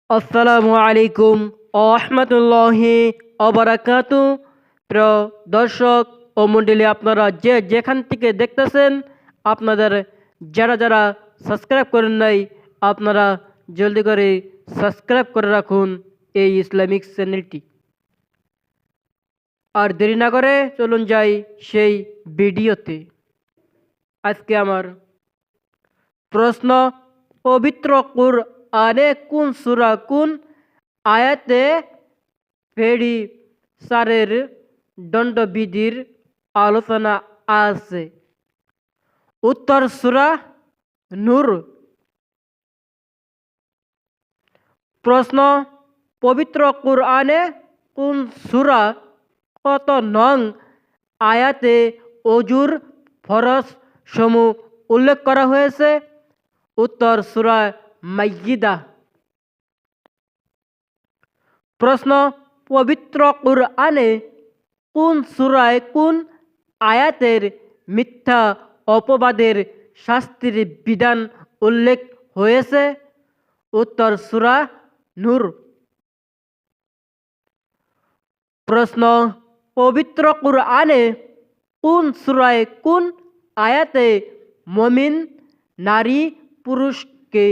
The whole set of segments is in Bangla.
আসসালামু আলাইকুম রহমতুল্লাহি অবরাকাতু। প্রিয় দর্শক ও মণ্ডলী, আপনারা যে যেখান থেকে দেখতেছেন, আপনাদের যারা যারা সাবস্ক্রাইব করেন নাই, আপনারা জলদি করে সাবস্ক্রাইব করে রাখুন এই ইসলামিক চ্যানেলটি। আর দেরি না করে চলুন যাই সেই ভিডিওতে। আজকে আমার প্রশ্ন: পবিত্র কুরআনে কোন সূরা কোন আয়াতে ফেরি সারের দণ্ডবিধির আলোচনা আছে? উত্তর: সূরা নূর। প্রশ্ন: পবিত্র কুরআনে কোন সূরা কত নং আয়াতে অজুর ফরজ সমূহ উল্লেখ করা হয়েছে? উত্তর: সূরা মাইদা। প্রশ্ন: পবিত্র কুরআনে কোন সূরায় কোন আয়াতের মিথ্যা অপবাদের শাস্তির বিধান উল্লেখ হয়েছে? উত্তর: সূরা নূর। প্রশ্ন: পবিত্র কুরআনে কোন সূরায় কোন আয়াতে মুমিন নারী পুরুষকে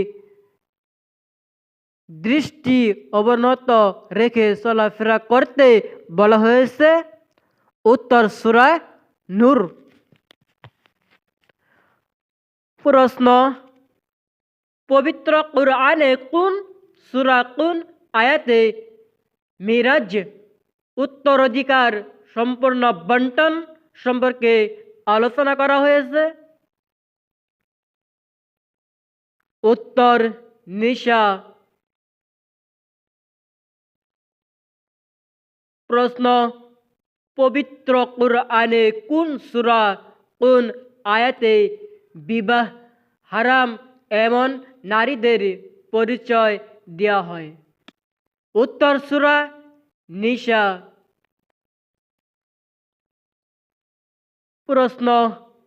দৃষ্টি অবনত রেখে চলাফেরা করতে বলা হয়েছে? উত্তর: সূরা নূর। প্রশ্ন: পবিত্র কুরআনে কোন সূরা কোন আয়াতে মিরাজ উত্তরাধিকার সম্পূর্ণ বন্টন সম্পর্কে আলোচনা করা হয়েছে? উত্তর: নিসা। প্রশ্ন: পবিত্র কুরআনে কোন সূরা কোন আয়াতে বিবাহ হারাম এমন নারীদের পরিচয় দেওয়া হয়? উত্তর: সূরা নিসা। প্রশ্ন: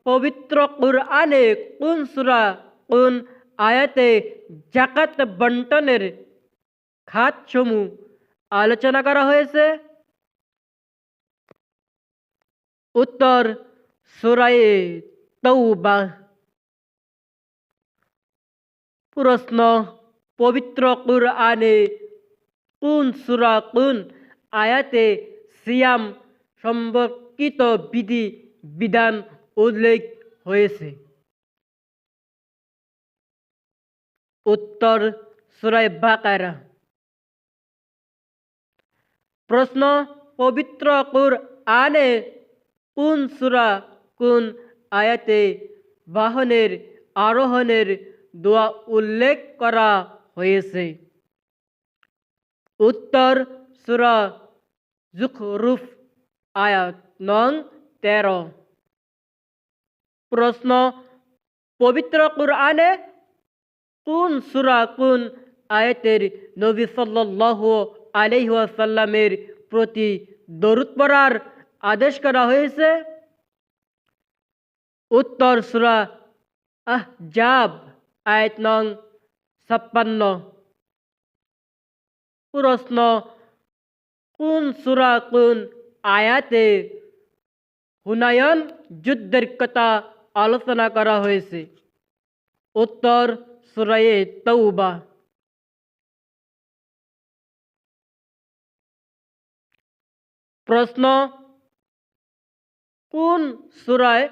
পবিত্র কুরআনে কোন সূরা কোন আয়াতে যাকাত বন্টনের খাতসমূহ আলোচনা করা হয়েছে? উত্তর: সূরা তাওবা। প্রশ্ন: পবিত্র কুরআনে কোন সূরা কোন আয়াতে সিয়াম সম্পর্কিত বিধি বিধান উল্লেখ হয়েছে? উত্তর: সূরা বাকারা। প্রশ্ন: পবিত্র কুরআনে কোন সূরা কোন আয়াতে বাহনের আরোহণের দোয়া উল্লেখ করা হয়েছে? উত্তর: সূরা যুখরুফ আয়াত নং 13। প্রশ্ন: পবিত্র কুরআনে কোন সূরা কোন আয়াতের নবী সাল্লাল্লাহু আলাইহি ওয়াসাল্লামের প্রতি দরুদ পড়ার আদেশ করা হয়েছে? উত্তর: সূরা আহজাব আয়াত নং 56। প্রশ্ন: কোন সূরা কোন আয়াতে হুনায়ন যুদ্ধের কথা আলোচনা করা হয়েছে? উত্তর: সূরা তাওবা। প্রশ্ন: কোন সূরায়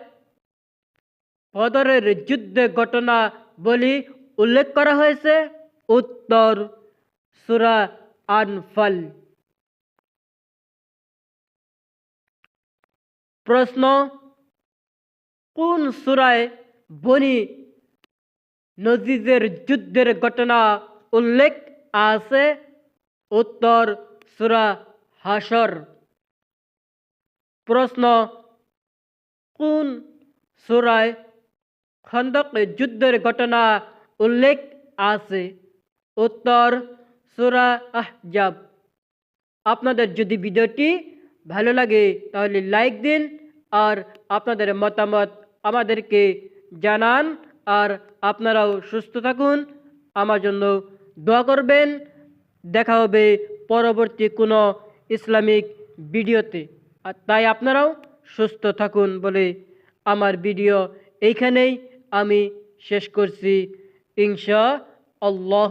বদরের যুদ্ধের ঘটনাবলী উল্লেখ করা হয়েছে? উত্তর: সূরা আনফাল। প্রশ্ন: কোন সূরায় বনী নজিরের যুদ্ধের ঘটনা উল্লেখ আছে? উত্তর: সূরা হাশর। প্রশ্ন: কোন সূরায় খন্দক যুদ্ধের ঘটনা উল্লেখ আছে? উত্তর: সূরা আহজাব। আপনাদের যদি ভিডিওটি ভালো লাগে তাহলে লাইক দিন, আর আপনাদের মতামত আমাদেরকে জানান। আর আপনারাও সুস্থ থাকুন, আমার জন্য দোয়া করবেন। দেখা হবে পরবর্তী কোনো ইসলামিক ভিডিওতে। আর তাই আপনারাও সুস্থ থাকুন বলে আমার ভিডিও এইখানেই আমি শেষ করছি, ইনশা আল্লাহ।